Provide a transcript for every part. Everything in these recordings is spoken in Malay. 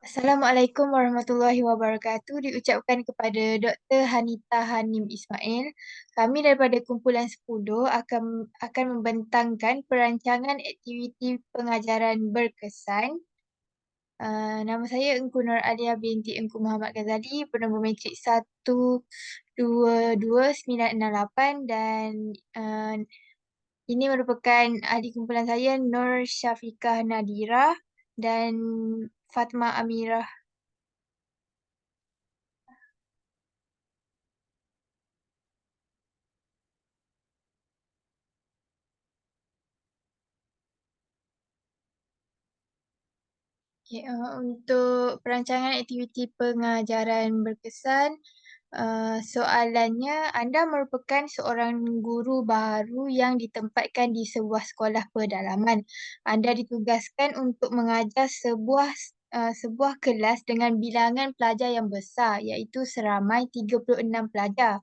Assalamualaikum warahmatullahi wabarakatuh diucapkan kepada Dr. Hanita Hanim Ismail. Kami daripada kumpulan 10 akan membentangkan perancangan aktiviti pengajaran berkesan. Nama saya Engku Nur Alia binti Engku Muhammad Ghazali, bernombor matrik 122968 dan ini merupakan ahli kumpulan saya Nur Syafiqah Nadira dan Fatma Amirah. Okay, untuk perancangan aktiviti pengajaran berkesan, soalannya, anda merupakan seorang guru baru yang ditempatkan di sebuah sekolah pedalaman. Anda ditugaskan untuk mengajar sebuah kelas dengan bilangan pelajar yang besar, iaitu seramai 36 pelajar.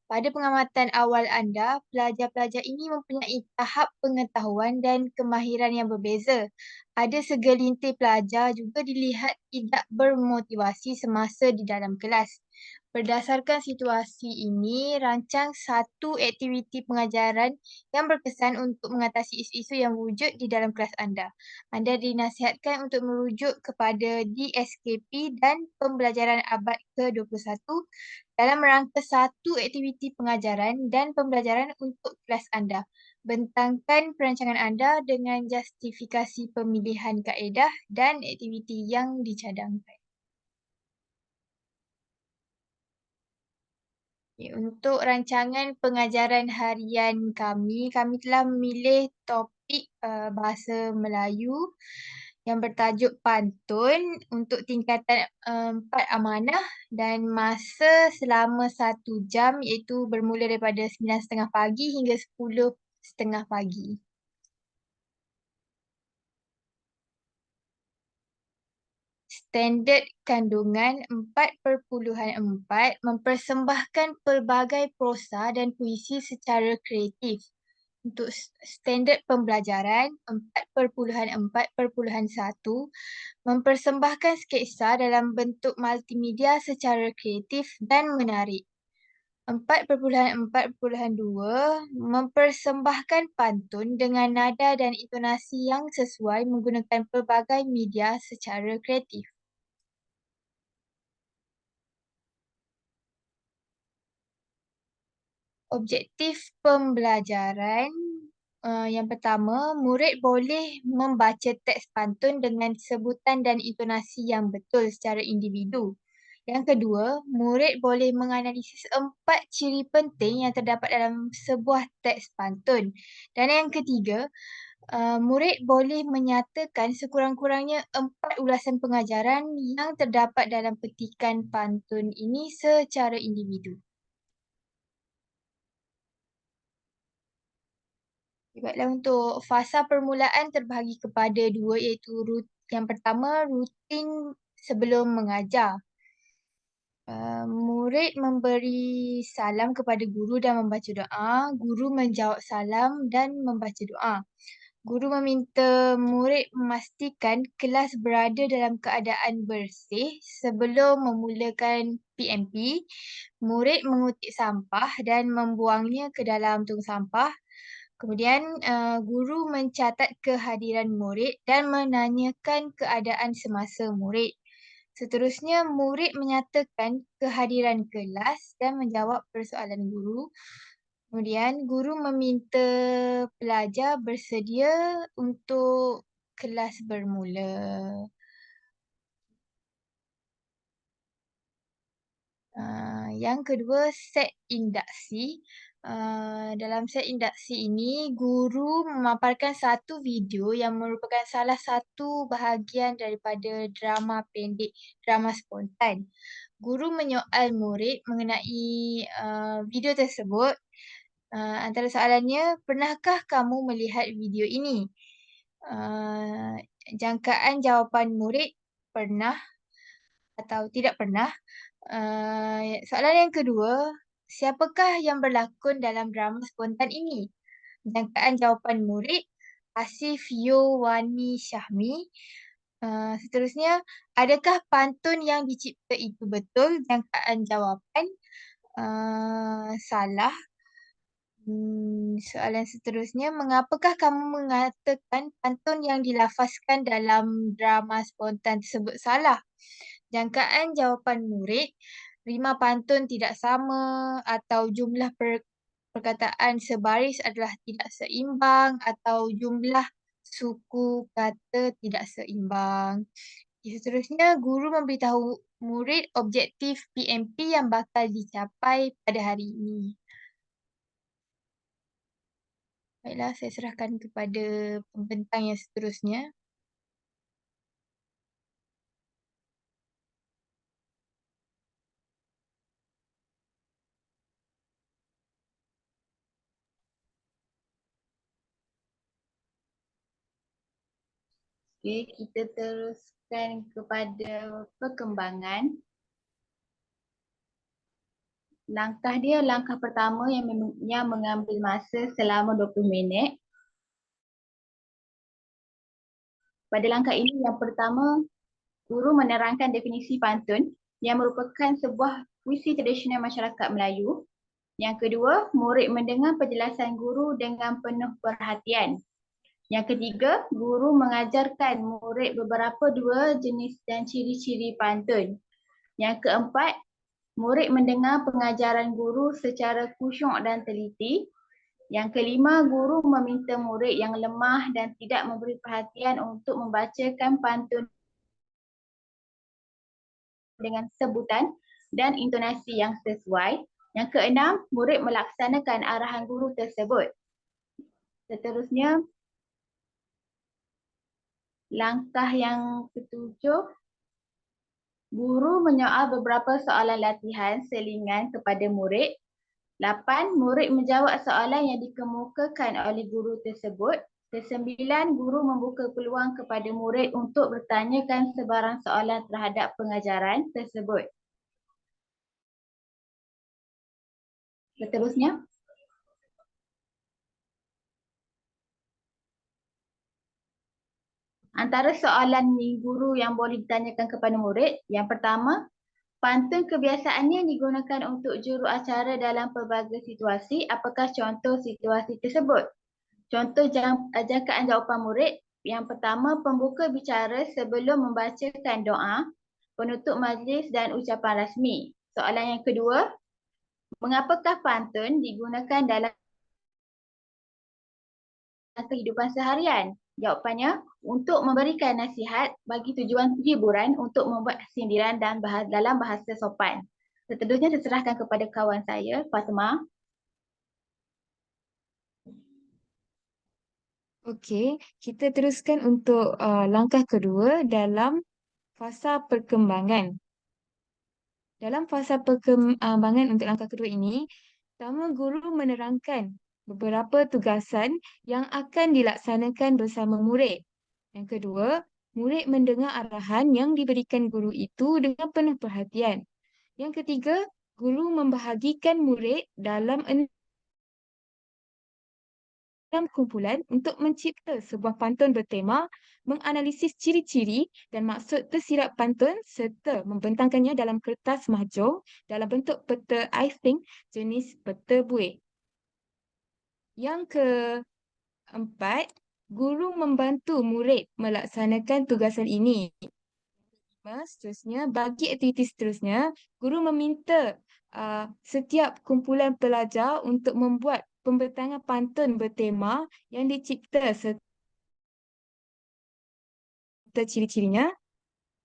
Pada pengamatan awal anda, pelajar-pelajar ini mempunyai tahap pengetahuan dan kemahiran yang berbeza. Ada segelintir pelajar juga dilihat tidak bermotivasi semasa di dalam kelas. Berdasarkan situasi ini, rancang satu aktiviti pengajaran yang berkesan untuk mengatasi isu-isu yang wujud di dalam kelas anda. Anda dinasihatkan untuk merujuk kepada DSKP dan pembelajaran abad ke-21 dalam rangka satu aktiviti pengajaran dan pembelajaran untuk kelas anda. Bentangkan perancangan anda dengan justifikasi pemilihan kaedah dan aktiviti yang dicadangkan. Okay, untuk rancangan pengajaran harian kami telah memilih topik bahasa Melayu yang bertajuk pantun untuk tingkatan 4 amanah dan masa selama 1 jam iaitu bermula daripada 9.30 pagi hingga 10.30 pagi. Standard kandungan 4.4 mempersembahkan pelbagai prosa dan puisi secara kreatif. Untuk standard pembelajaran 4.4.1 mempersembahkan sketsa dalam bentuk multimedia secara kreatif dan menarik. 4.4.2 mempersembahkan pantun dengan nada dan intonasi yang sesuai menggunakan pelbagai media secara kreatif. Objektif pembelajaran yang pertama, murid boleh membaca teks pantun dengan sebutan dan intonasi yang betul secara individu. Yang kedua, murid boleh menganalisis 4 ciri penting yang terdapat dalam sebuah teks pantun. Dan yang ketiga, murid boleh menyatakan sekurang-kurangnya 4 ulasan pengajaran yang terdapat dalam petikan pantun ini secara individu. Baiklah, untuk fasa permulaan terbahagi kepada dua iaitu yang pertama rutin sebelum mengajar. Murid memberi salam kepada guru dan membaca doa. Guru menjawab salam dan membaca doa. Guru meminta murid memastikan kelas berada dalam keadaan bersih sebelum memulakan PMP. Murid mengutip sampah dan membuangnya ke dalam tong sampah. Kemudian, guru mencatat kehadiran murid dan menanyakan keadaan semasa murid. Seterusnya, murid menyatakan kehadiran kelas dan menjawab persoalan guru. Kemudian, guru meminta pelajar bersedia untuk kelas bermula. Yang kedua, set induksi. Dalam set induksi ini, guru memaparkan satu video yang merupakan salah satu bahagian daripada drama pendek, drama spontan. Guru menyoal murid mengenai video tersebut. Antara soalannya, pernahkah kamu melihat video ini? Jangkaan jawapan murid, pernah atau tidak pernah. Soalan yang kedua, siapakah yang berlakon dalam drama spontan ini? Jangkaan jawapan murid, Asif Yowani Syahmi. Seterusnya, adakah pantun yang dicipta itu betul? Jangkaan jawapan salah. Soalan seterusnya, mengapakah kamu mengatakan pantun yang dilafazkan dalam drama spontan tersebut salah? Jangkaan jawapan murid, rima pantun tidak sama atau jumlah perkataan sebaris adalah tidak seimbang atau jumlah suku kata tidak seimbang. Seterusnya, guru memberitahu murid objektif PMP yang bakal dicapai pada hari ini. Baiklah, saya serahkan kepada pembentang yang seterusnya. Okey, kita teruskan kepada perkembangan. Langkah pertama yang mengambil masa selama 20 minit. Pada langkah ini, yang pertama, guru menerangkan definisi pantun yang merupakan sebuah puisi tradisional masyarakat Melayu. Yang kedua, murid mendengar penjelasan guru dengan penuh perhatian. Yang ketiga, guru mengajarkan murid beberapa dua jenis dan ciri-ciri pantun. Yang keempat, murid mendengar pengajaran guru secara khusyuk dan teliti. Yang kelima, guru meminta murid yang lemah dan tidak memberi perhatian untuk membacakan pantun dengan sebutan dan intonasi yang sesuai. Yang keenam, murid melaksanakan arahan guru tersebut. Seterusnya, langkah yang ketujuh, guru menyoal beberapa soalan latihan selingan kepada murid. 8. Murid menjawab soalan yang dikemukakan oleh guru tersebut. Kesembilan, guru membuka peluang kepada murid untuk bertanyakan sebarang soalan terhadap pengajaran tersebut. Seterusnya, antara soalan guru yang boleh ditanyakan kepada murid, yang pertama, pantun kebiasaannya digunakan untuk juru acara dalam pelbagai situasi. Apakah contoh situasi tersebut? Contoh jangkaan jawapan murid. Yang pertama, pembuka bicara sebelum membacakan doa, penutup majlis dan ucapan rasmi. Soalan yang kedua, mengapakah pantun digunakan dalam kehidupan seharian? Jawapannya, untuk memberikan nasihat bagi tujuan hiburan untuk membuat sindiran dan dalam bahasa sopan. Seterusnya saya serahkan kepada kawan saya, Fatimah. Okey, kita teruskan untuk langkah kedua dalam fasa perkembangan. Dalam fasa perkembangan untuk langkah kedua ini, pertama guru menerangkan beberapa tugasan yang akan dilaksanakan bersama murid. Yang kedua, murid mendengar arahan yang diberikan guru itu dengan penuh perhatian. Yang ketiga, guru membahagikan murid dalam 6 kumpulan untuk mencipta sebuah pantun bertema, menganalisis ciri-ciri dan maksud tersirat pantun serta membentangkannya dalam kertas mahjong dalam bentuk peta icing jenis peta buih. Yang keempat, guru membantu murid melaksanakan tugasan ini. Seterusnya, bagi aktiviti seterusnya, guru meminta setiap kumpulan pelajar untuk membuat pembentangan pantun bertema yang dicipta serta ciri-cirinya.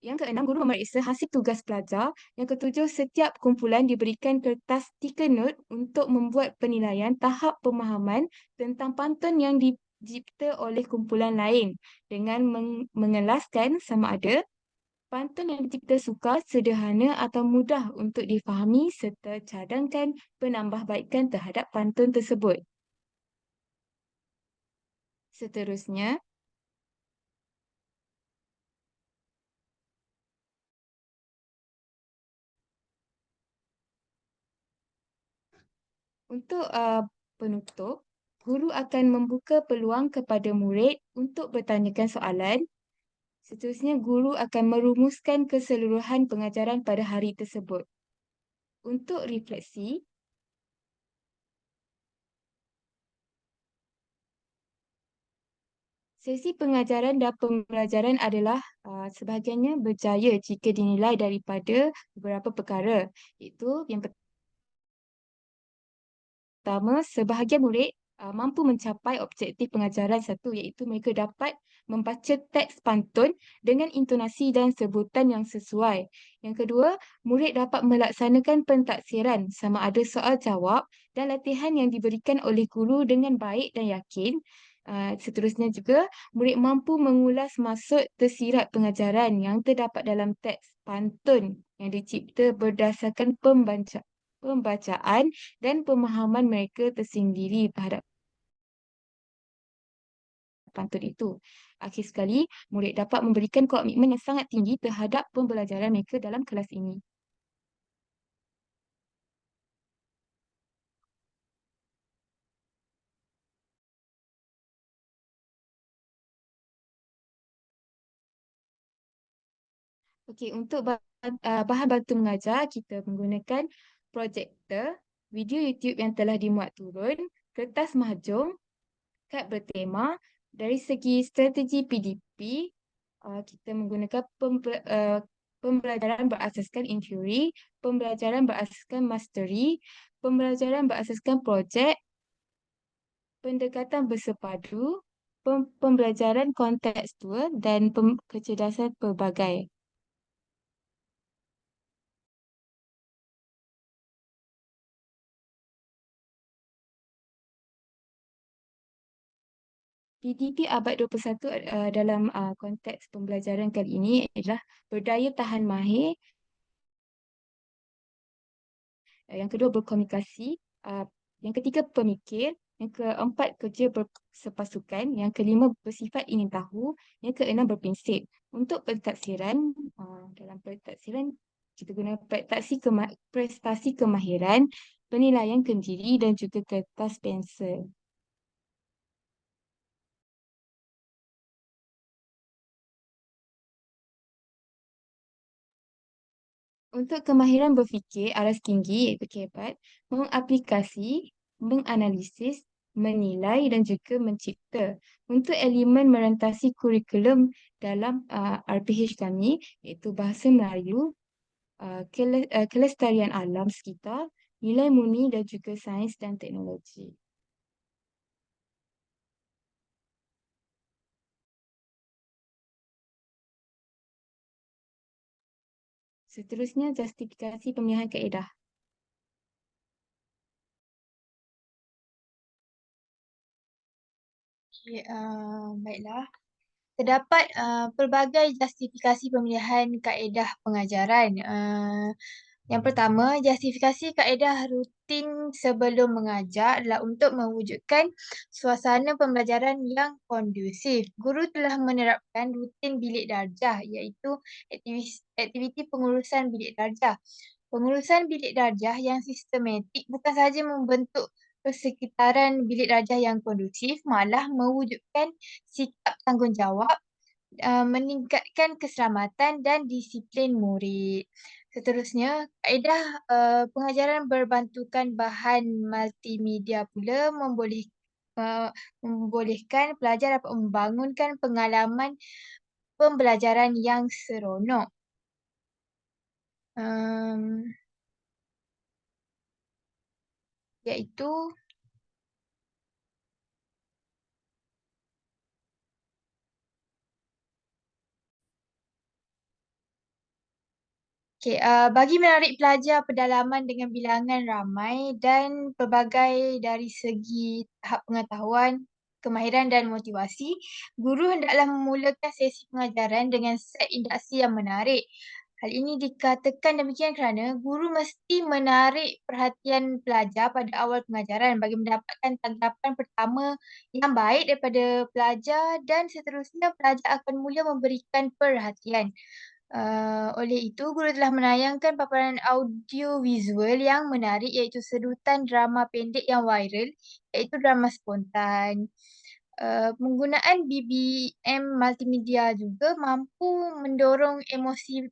Yang keenam, guru memeriksa hasil tugas pelajar. Yang ketujuh, setiap kumpulan diberikan kertas stiker note untuk membuat penilaian tahap pemahaman tentang pantun yang dicipta oleh kumpulan lain dengan mengelaskan sama ada pantun yang dicipta sukar, sederhana atau mudah untuk difahami serta cadangkan penambahbaikan terhadap pantun tersebut. Seterusnya, untuk penutup, guru akan membuka peluang kepada murid untuk bertanyakan soalan. Seterusnya, guru akan merumuskan keseluruhan pengajaran pada hari tersebut. Untuk refleksi, sesi pengajaran dan pembelajaran adalah sebahagiannya berjaya jika dinilai daripada beberapa perkara, iaitu yang pertama, sebahagian murid mampu mencapai objektif pengajaran satu, iaitu mereka dapat membaca teks pantun dengan intonasi dan sebutan yang sesuai. Yang kedua, murid dapat melaksanakan pentaksiran sama ada soal jawab dan latihan yang diberikan oleh guru dengan baik dan yakin. Seterusnya juga, murid mampu mengulas maksud tersirat pengajaran yang terdapat dalam teks pantun yang dicipta berdasarkan pembacaan dan pemahaman mereka tersendiri terhadap pantun itu. Akhir sekali, murid dapat memberikan komitmen yang sangat tinggi terhadap pembelajaran mereka dalam kelas ini. Okey, untuk bahan bantu mengajar, kita menggunakan projektor, video YouTube yang telah dimuat turun, kertas mahjong, kad bertema. Dari segi strategi PDP, kita menggunakan pembelajaran berasaskan inquiry, pembelajaran berasaskan mastery, pembelajaran berasaskan projek, pendekatan bersepadu, pembelajaran kontekstual dan kecerdasan pelbagai. PDP abad 21 dalam konteks pembelajaran kali ini adalah berdaya tahan mahir, yang kedua berkomunikasi, yang ketiga pemikir, yang keempat kerja bersepasukan, yang kelima bersifat ingin tahu, yang keenam berprinsip. Untuk pentaksiran, dalam pentaksiran kita guna prestasi kemahiran, penilaian kendiri dan juga kertas pensel. Untuk kemahiran berfikir aras tinggi iaitu KEPAT, mengaplikasi, menganalisis, menilai dan juga mencipta. Untuk elemen merentasi kurikulum dalam RPH kami iaitu Bahasa Melayu, kelestarian alam sekitar, nilai murni dan juga sains dan teknologi. Seterusnya, justifikasi pemilihan kaedah. Okay, baiklah. Terdapat pelbagai justifikasi pemilihan kaedah pengajaran. Yang pertama, justifikasi kaedah rutin sebelum mengajar adalah untuk mewujudkan suasana pembelajaran yang kondusif. Guru telah menerapkan rutin bilik darjah iaitu aktiviti pengurusan bilik darjah. Pengurusan bilik darjah yang sistematik bukan sahaja membentuk persekitaran bilik darjah yang kondusif, malah mewujudkan sikap tanggungjawab, meningkatkan keselamatan dan disiplin murid. Seterusnya, kaedah pengajaran berbantukan bahan multimedia pula membolehkan pelajar dapat membangunkan pengalaman pembelajaran yang seronok. Iaitu okay, bagi menarik pelajar pedalaman dengan bilangan ramai dan pelbagai dari segi tahap pengetahuan, kemahiran dan motivasi, guru hendaklah memulakan sesi pengajaran dengan set induksi yang menarik. Hal ini dikatakan demikian kerana guru mesti menarik perhatian pelajar pada awal pengajaran bagi mendapatkan tanggapan pertama yang baik daripada pelajar dan seterusnya pelajar akan mula memberikan perhatian. Oleh itu, guru telah menayangkan paparan audio visual yang menarik iaitu sedutan drama pendek yang viral iaitu drama spontan. Penggunaan BBM multimedia juga mampu mendorong emosi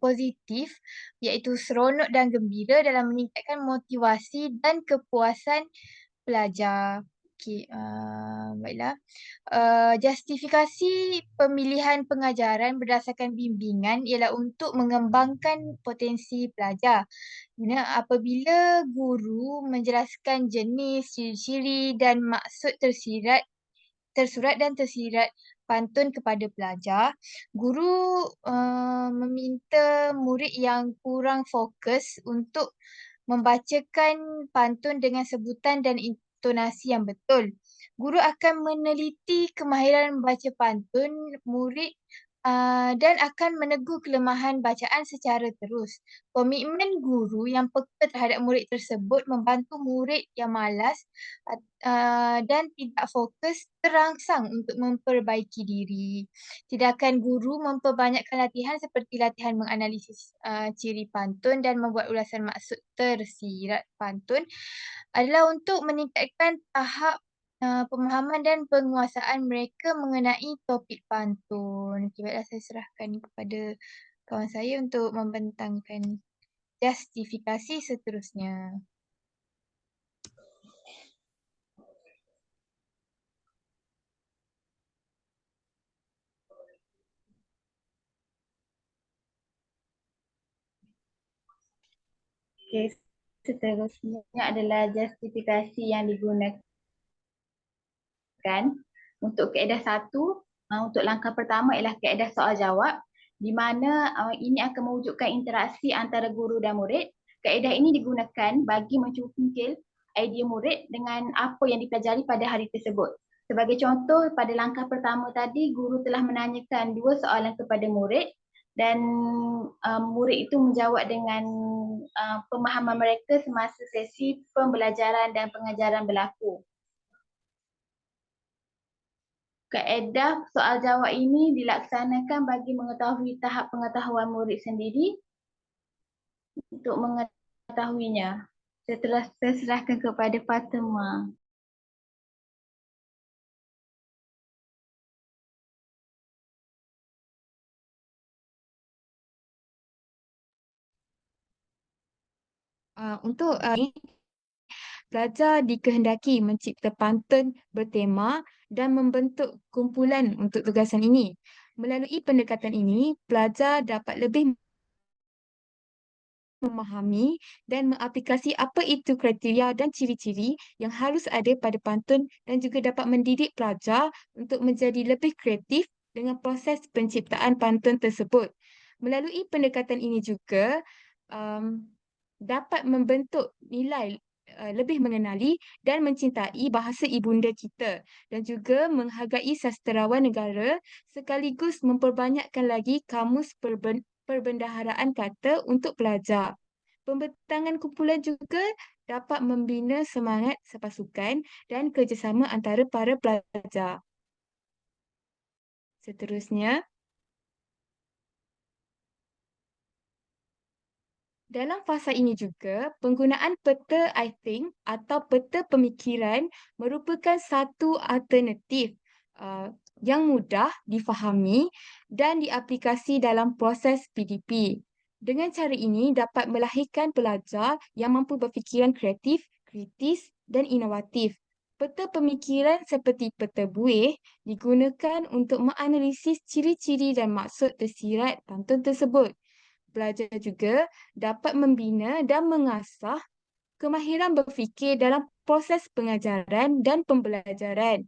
positif iaitu seronok dan gembira dalam meningkatkan motivasi dan kepuasan pelajar. Okey, baiklah. Justifikasi pemilihan pengajaran berdasarkan bimbingan ialah untuk mengembangkan potensi pelajar. Apabila guru menjelaskan jenis, ciri-ciri dan maksud tersurat dan tersirat pantun kepada pelajar, guru meminta murid yang kurang fokus untuk membacakan pantun dengan sebutan dan intonasi yang betul. Guru akan meneliti kemahiran membaca pantun murid dan akan menegur kelemahan bacaan secara terus. Komitmen guru yang peka terhadap murid tersebut membantu murid yang malas dan tidak fokus terangsang untuk memperbaiki diri. Tindakan guru memperbanyakkan latihan seperti latihan menganalisis ciri pantun dan membuat ulasan maksud tersirat pantun adalah untuk meningkatkan tahap pemahaman dan penguasaan mereka mengenai topik pantun. Okey, baiklah saya serahkan kepada kawan saya untuk membentangkan justifikasi seterusnya. Okey, seterusnya adalah justifikasi yang digunakan untuk kaedah satu. Untuk langkah pertama ialah kaedah soal jawab, di mana ini akan mewujudkan interaksi antara guru dan murid. Kaedah ini digunakan bagi mencungkil idea murid dengan apa yang dipelajari pada hari tersebut. Sebagai contoh, pada langkah pertama tadi, guru telah menanyakan 2 soalan kepada murid dan murid itu menjawab dengan pemahaman mereka semasa sesi pembelajaran dan pengajaran berlaku. Kaedah soal jawab ini dilaksanakan bagi mengetahui tahap pengetahuan murid sendiri untuk mengetahuinya. Setelah saya serahkan kepada Fatima. Untuk pelajar dikehendaki mencipta pantun bertema dan membentuk kumpulan untuk tugasan ini. Melalui pendekatan ini, pelajar dapat lebih memahami dan mengaplikasi apa itu kriteria dan ciri-ciri yang harus ada pada pantun dan juga dapat mendidik pelajar untuk menjadi lebih kreatif dengan proses penciptaan pantun tersebut. Melalui pendekatan ini juga um, dapat membentuk nilai lebih mengenali dan mencintai bahasa ibunda kita dan juga menghargai sastrawan negara sekaligus memperbanyakkan lagi kamus perbendaharaan kata untuk pelajar. Pembentangan kumpulan juga dapat membina semangat sepasukan dan kerjasama antara para pelajar. Seterusnya, dalam fasa ini juga, penggunaan peta I think atau peta pemikiran merupakan satu alternatif yang mudah difahami dan diaplikasi dalam proses PDP. Dengan cara ini dapat melahirkan pelajar yang mampu berfikiran kreatif, kritis dan inovatif. Peta pemikiran seperti peta buih digunakan untuk menganalisis ciri-ciri dan maksud tersirat pantun tersebut. Pelajar juga dapat membina dan mengasah kemahiran berfikir dalam proses pengajaran dan pembelajaran.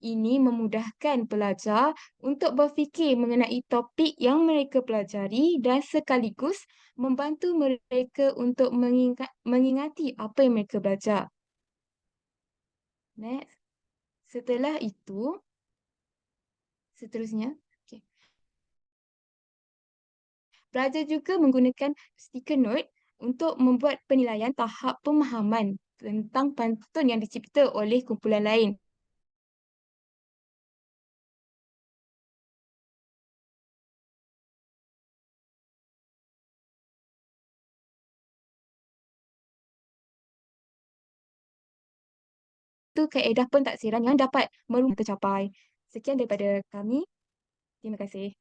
Ini memudahkan pelajar untuk berfikir mengenai topik yang mereka pelajari dan sekaligus membantu mereka untuk mengingati apa yang mereka belajar. Next. Setelah itu, seterusnya, pelajar juga menggunakan stiker note untuk membuat penilaian tahap pemahaman tentang pantun yang dicipta oleh kumpulan lain. satu kaedah pentadsiran yang dapat tercapai. Sekian daripada kami. Terima kasih.